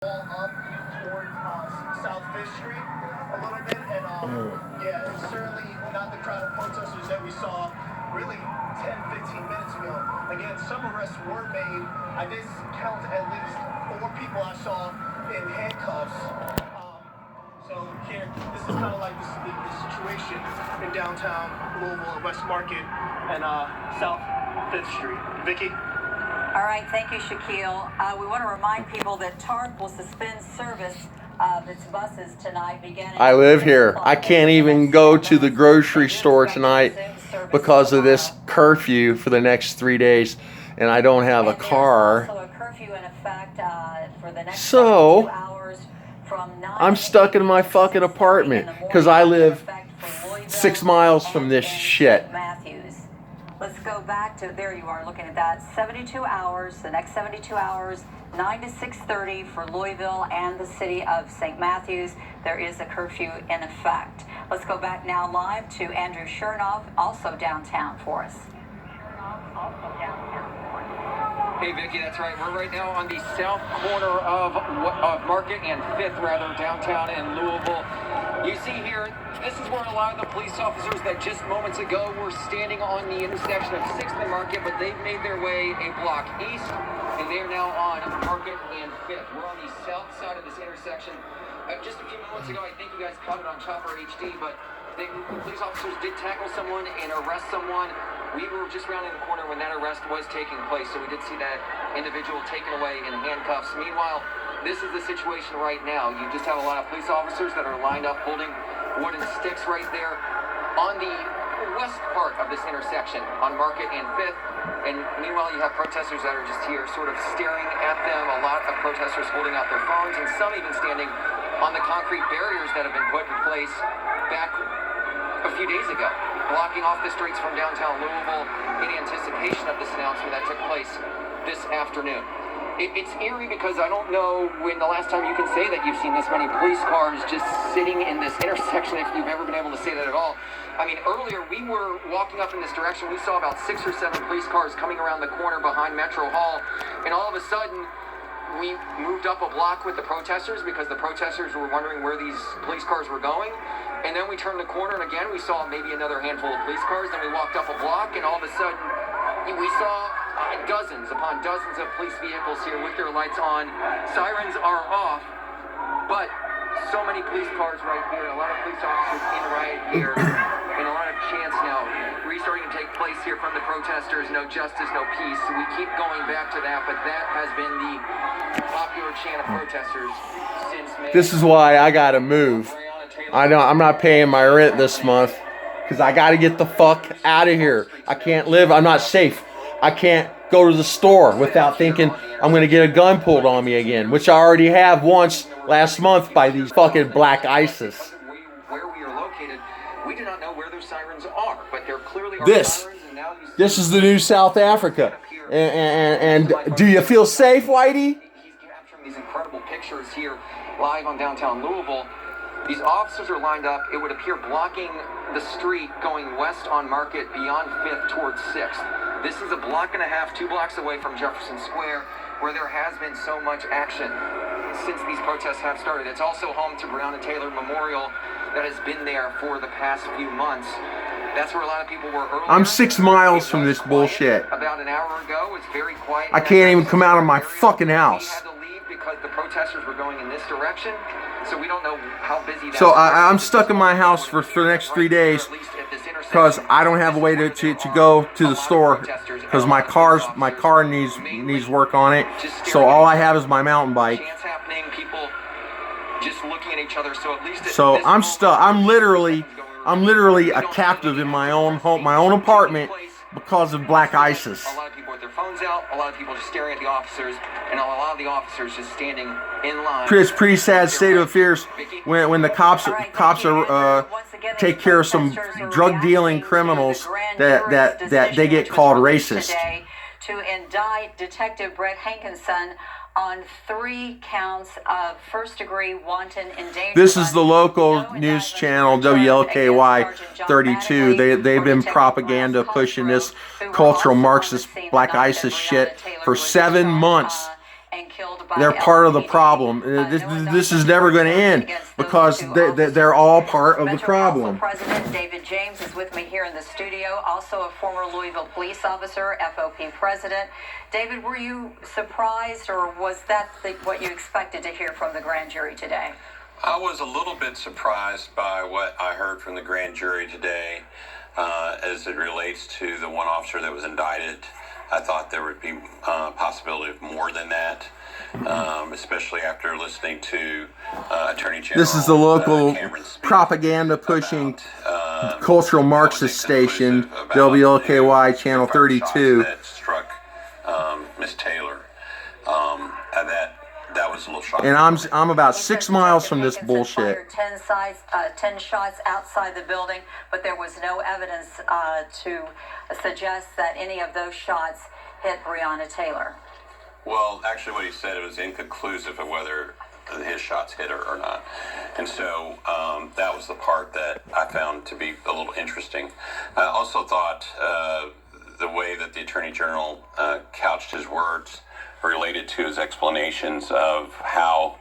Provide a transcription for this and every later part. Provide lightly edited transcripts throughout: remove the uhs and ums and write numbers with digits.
up toward South Fifth Street a little bit, and yeah, it's certainly not the crowd of protesters that we saw really 10-15 minutes ago. Again, some arrests were made. I did count at least 4 people I saw in handcuffs. So here, this is kind of like the situation in downtown Louisville at West Market and South Fifth Street. Vicky? All right, thank you, Shaquille. We want to remind people that TARP will suspend service of its buses tonight beginning. I live here. I can't even go to the grocery store tonight because of this curfew for the next 3 days, and I don't have a car. Also a curfew in effect for the next So 72 hours from 9 I'm stuck in my fucking apartment because I live 6 miles from this shit. Let's go back to, there you are looking at that, 72 hours, the next 72 hours, 9 to 6:30 for Louisville and the city of St. Matthews. There is a curfew in effect. Let's go back now live to Andrew Chernoff, also downtown for us. Hey Vicki, that's right. We're right now on the south corner of Market and 5th, rather, downtown in Louisville. You see here, this is where a lot of the police officers that just moments ago were standing on the intersection of 6th and Market, but they've made their way a block east, and they are now on Market and 5th. We're on the south side of this intersection. Just a few moments ago, I think you guys caught it on Chopper HD, but the police officers did tackle someone and arrest someone. We were just rounding the corner when that arrest was taking place, so we did see that individual taken away in handcuffs. Meanwhile, this is the situation right now. You just have a lot of police officers that are lined up holding wooden sticks right there on the west part of this intersection on Market and 5th. And meanwhile, you have protesters that are just here sort of staring at them. A lot of protesters holding out their phones, and some even standing on the concrete barriers that have been put in place back a few days ago, blocking off the streets from downtown Louisville in anticipation of this announcement that took place this afternoon. It's eerie because I don't know when the last time you can say that you've seen this many police cars just sitting in this intersection, if you've ever been able to say that at all. I mean, earlier we were walking up in this direction. We saw about 6 or 7 police cars coming around the corner behind Metro Hall, and all of a sudden we moved up a block with the protesters because the protesters were wondering where these police cars were going. And then we turned the corner, and again we saw maybe another handful of police cars. Then we walked up a block, and all of a sudden we saw dozens upon dozens of police vehicles here with their lights on. Sirens are off, but so many police cars right here, a lot of police officers in riot gear, and a lot of chants now restarting to take place here from the protesters. No justice, no peace. So we keep going back to that, but that has been the popular chant of protesters since May. This is why I gotta move. I'm not paying my rent this month because I gotta get the fuck out of here. I can't live. I'm not safe. I can't go to the store without thinking I'm gonna get a gun pulled on me again, which I already have once last month by these fucking Black ISIS. Where we are located, we do not know where those sirens are, but there clearly are This sirens, and now this is the new South Africa. And do you feel safe, Whitey? He's capturing these incredible pictures here live on downtown Louisville. These officers are lined up, it would appear, blocking the street going west on Market beyond 5th towards 6th. This is a block and a half, 2 blocks away from Jefferson Square, where there has been so much action since these protests have started. It's also home to Breonna Taylor Memorial that has been there for the past few months. That's where a lot of people were earlier. I'm 6 miles from this bullshit. About an hour ago, it was very quiet. I can't even come out of my fucking house. We had to leave because the protesters were going in this direction, so we don't know how busy that So is. I'm stuck in my house for the next 3 days because I don't have a way to go to the store because my car needs work on it. So all I have is my mountain bike. People just looking at each other. So at least So I'm stuck. I'm literally a captive in my own home, my own apartment, because of Black ISIS. A lot of people with their phones out, a lot of people just staring at the officers, and a lot of the officers just standing in line. It's pretty sad state of affairs when the cops are take care of some drug dealing criminals that they get called racist. To indict Detective Brett Hankinson on 3 counts of first-degree wanton endangerment. This is the local news channel WLKY 32. They've been propaganda pushing this cultural Marxist Black ISIS shit for 7 months. killed by They're part of the LAPD. problem. This is never going to end because they're all part of the Metro problem. Council President David James is with me here in the studio, also a former Louisville police officer, FOP president. David, were you surprised, or was that what you expected to hear from the grand jury today? I was a little bit surprised by what I heard from the grand jury today as it relates to the one officer that was indicted. I thought there would be a possibility of more than that, especially after listening to Attorney General. This is the local propaganda-pushing cultural Marxist station, WLKY Channel 32. That struck Miss Taylor. That was a little shocking. And I'm about 6 miles from this bullshit. 10 shots outside the building, but there was no evidence to suggest that any of those shots hit Breonna Taylor. Well, actually what he said, it was inconclusive of whether his shots hit her or not. And so that was the part that I found to be a little interesting. I also thought the way that the Attorney General couched his words related to his explanations of how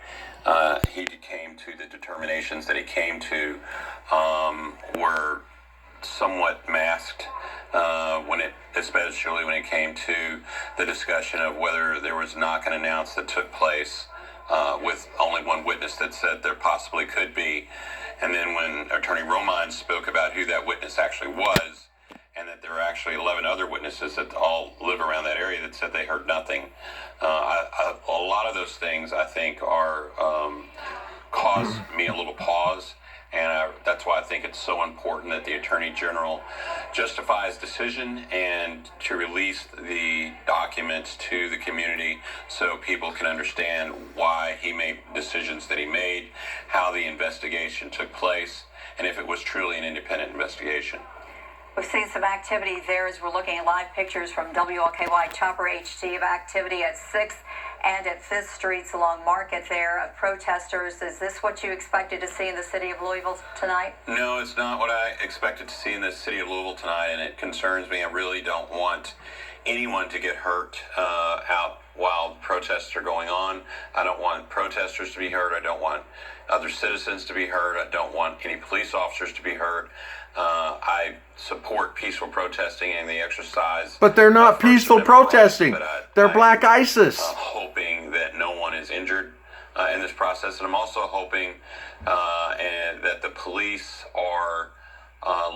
he came to the determinations that he came to were somewhat masked especially when it came to the discussion of whether there was knock and announce that took place with only one witness that said there possibly could be. And then when Attorney Romine spoke about who that witness actually was, and that there were actually 11 other witnesses that all live around that area that said they heard nothing. A lot of those things, I think, are cause me a little pause, and that's why I think it's so important that the Attorney General justify his decision and to release the documents to the community so people can understand why he made decisions that he made, how the investigation took place, and if it was truly an independent investigation. We've seen some activity there as we're looking at live pictures from WLKY Chopper HD of activity at 6th and at 5th Streets along Market there of protesters. Is this what you expected to see in the city of Louisville tonight? No, it's not what I expected to see in the city of Louisville tonight, and it concerns me. I really don't want anyone to get hurt out while protests are going on. I don't want protesters to be hurt. I don't want other citizens to be hurt. I don't want any police officers to be hurt. I support peaceful protesting and the exercise. But they're not peaceful protesting. They're Black ISIS. I'm hoping that no one is injured in this process, and I'm also hoping that the police are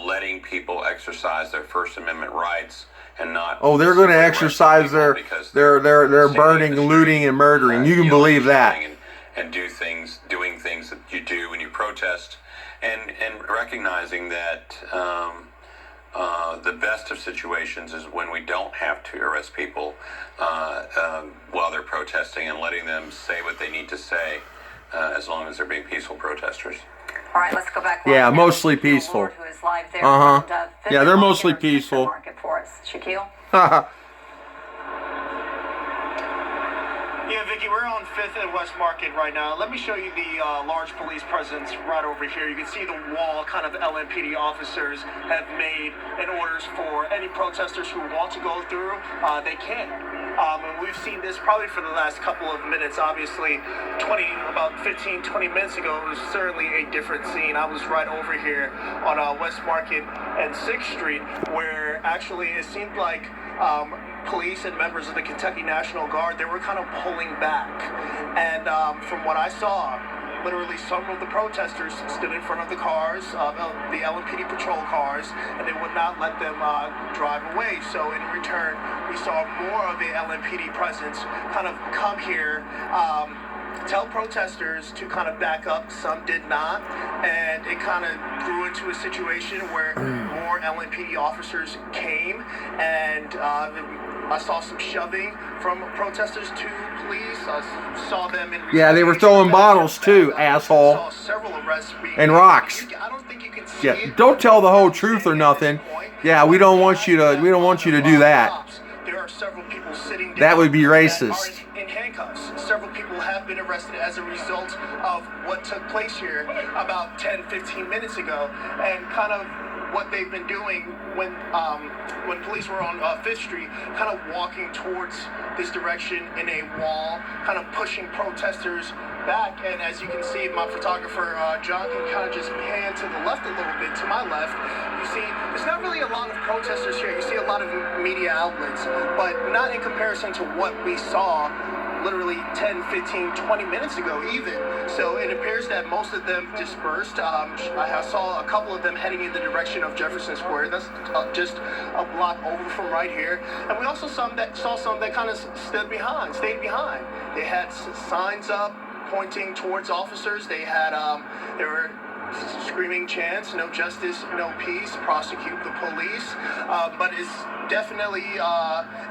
letting people exercise their First Amendment rights and not. Oh, they're going to exercise their burning, looting, and murdering. You can believe that. And doing things that you do when you protest, and recognizing that the best of situations is when we don't have to arrest people while they're protesting, and letting them say what they need to say as long as they're being peaceful protesters. All right, let's go back. Yeah, mostly peaceful. Who is live there. Yeah, they're mostly peaceful. Market for us. Shaquille? Yeah, Vicky, we're on 5th and West Market right now. Let me show you the large police presence right over here. You can see the wall kind of LMPD officers have made in orders for any protesters who want to go through, they can. And we've seen this probably for the last couple of minutes. Obviously, about 15, 20 minutes ago, it was certainly a different scene. I was right over here on West Market and 6th Street, where actually it seemed like police and members of the Kentucky National Guard, they were kind of pulling back. And from what I saw, literally some of the protesters stood in front of the cars, the LMPD patrol cars, and they would not let them drive away. So in return, we saw more of the LMPD presence kind of come here, tell protesters to kind of back up. Some did not, and it kind of grew into a situation where more LMPD officers came, and I saw some shoving from protesters to police. I saw them in. Yeah, they were throwing bottles too, asshole. I saw several arrests and rocks. I don't think you can see Yeah, it. don't tell the whole truth or nothing. Yeah, we don't want you to. We don't want you to do that. There are several people sitting down That would be that racist. are in handcuffs. Several people have been arrested as a result of what took place here about 10, 15 minutes ago. And kind of what they've been doing when police were on 5th Street, kind of walking towards this direction in a wall, kind of pushing protesters back. And as you can see, my photographer John can kind of just pan to the left a little bit, to my left. You see, there's not really a lot of protesters here. You see a lot of media outlets, but not in comparison to what we saw literally 10, 15, 20 minutes ago even. So it appears that most of them dispersed. I saw a couple of them heading in the direction of Jefferson Square. That's just a block over from right here. And we also saw some that kind of stayed behind. They had signs up pointing towards officers. They were screaming chants, no justice, no peace, prosecute the police. But it's definitely,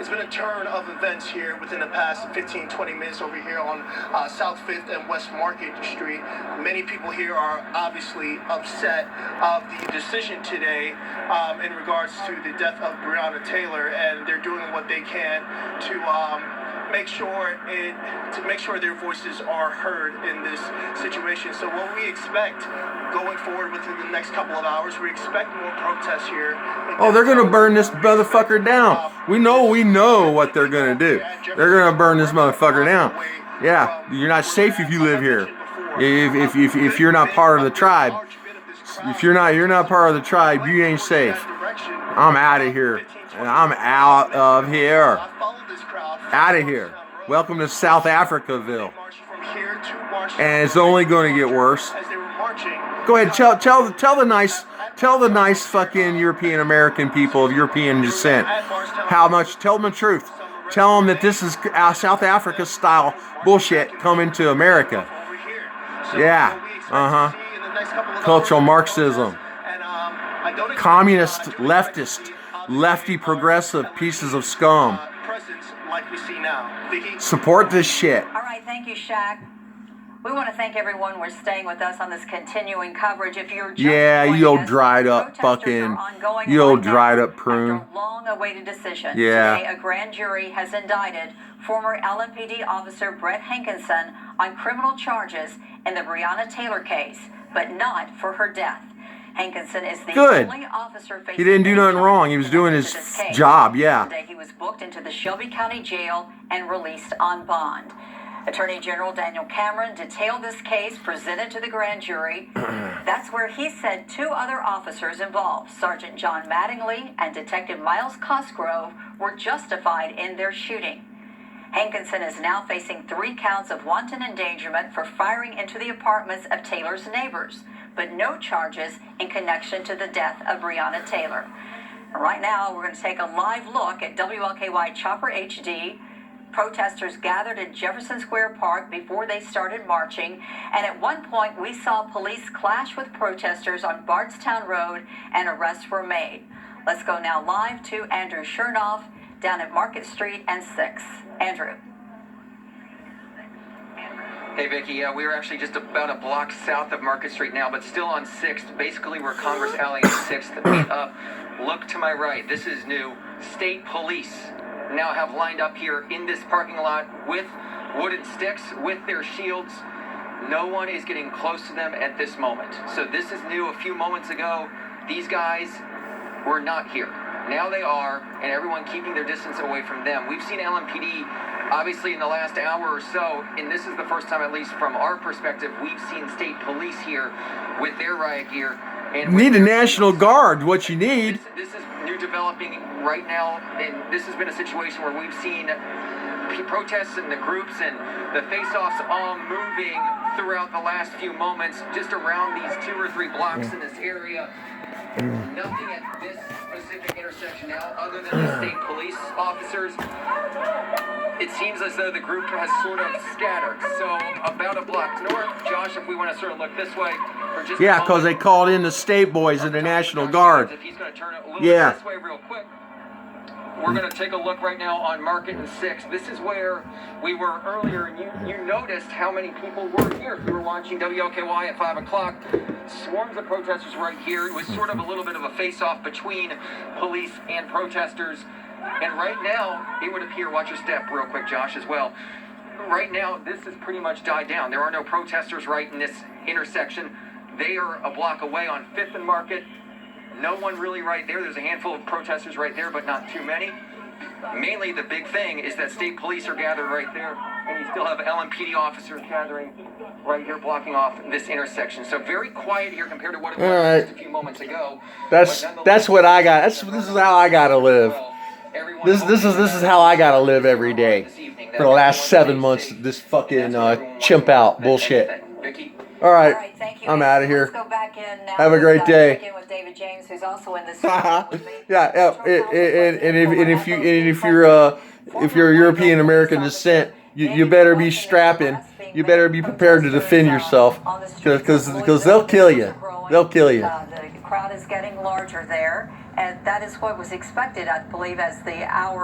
it's been a turn of events here within the past 15, 20 minutes over here on South 5th and West Market Street. Many people here are obviously upset of the decision today in regards to the death of Breonna Taylor, and they're doing what they can to make sure their voices are heard in this situation. So what we expect going forward within the next couple of hours, we expect more protests here. Oh, they're gonna burn this motherfucker down. We know what they're gonna do. They're gonna burn this motherfucker down. Yeah, you're not safe if you live here. If you're not part of the tribe. If you're not part of the tribe, you ain't safe. I'm out of here. I'm out of here. Out of here. Welcome to South Africaville. And it's only going to get worse. Go ahead, tell the nice fucking European American people of European descent how much. Tell them the truth. Tell them that this is South Africa style bullshit coming to America. Yeah. Cultural Marxism. Communist, leftist, lefty progressive pieces of scum. Like we see now. Vicky? Support this shit. All right, thank you, Shaq. We want to thank everyone for staying with us on this continuing coverage. If you're just you old us, dried up fucking, you old dried up prune. After a long-awaited decision. Yeah. Today, a grand jury has indicted former LMPD officer Brett Hankinson on criminal charges in the Breonna Taylor case, but not for her death. Hankinson is the only officer facing. He didn't do nothing wrong. He was doing his job, yeah. Today he was booked into the Shelby County Jail and released on bond. Attorney General Daniel Cameron detailed this case presented to the grand jury. That's where he said two other officers involved, Sergeant John Mattingly and Detective Miles Cosgrove, were justified in their shooting. Hankinson is now facing 3 counts of wanton endangerment for firing into the apartments of Taylor's neighbors, but no charges in connection to the death of Breonna Taylor. Right now, we're going to take a live look at WLKY Chopper HD. Protesters gathered in Jefferson Square Park before they started marching, and at one point we saw police clash with protesters on Bardstown Road and arrests were made. Let's go now live to Andrew Chernoff down at Market Street and 6th. Andrew. Hey, Vicki. Yeah, we are actually just about a block south of Market Street now, but still on 6th, basically where Congress Alley and 6th meet up. Look to my right. This is new. State police now have lined up here in this parking lot with wooden sticks, with their shields. No one is getting close to them at this moment. So this is new. A few moments ago, these guys were not here. Now they are, and everyone keeping their distance away from them. We've seen LMPD, obviously, in the last hour or so, and this is the first time, at least from our perspective, we've seen state police here with their riot gear. And need a National Guard, what you need. This is new developing right now, and this has been a situation where we've seen protests and the groups and the face-offs all moving throughout the last few moments, just around these 2 or 3 blocks in this area. Nothing at this specific intersection now other than the state police officers. It seems as though the group has sort of scattered. So about a block north, Josh, if we want to sort of look this way for just yeah, because they called in the state boys and the National Guard. If he's going to turn it a little bit this way real quick. We're going to take a look right now on Market and 6th. This is where we were earlier, and you noticed how many people were here. If you were watching WLKY at 5 o'clock, swarms of protesters right here. It was sort of a little bit of a face-off between police and protesters. And right now, it would appear, watch your step real quick, Josh, as well. Right now, this has pretty much died down. There are no protesters right in this intersection. They are a block away on 5th and Market. No one really right there. There's a handful of protesters right there, but not too many. Mainly the big thing is that state police are gathered right there, and you still have LMPD officers gathering right here, blocking off this intersection. So very quiet here compared to what it was just a few moments ago. That's what I got. This is how I gotta live. This is how I gotta live every day for the last 7 months. This fucking chimp out bullshit. All right, thank you. I'm out of here. Let's go back in now. Have a great day. Check in with David James, who's also in this. Yeah, if you're European American descent, you better be strapping. You better be prepared to defend yourself, because they'll kill you. They'll kill you. The crowd is getting larger there, and that is what was expected, I believe, as the hour.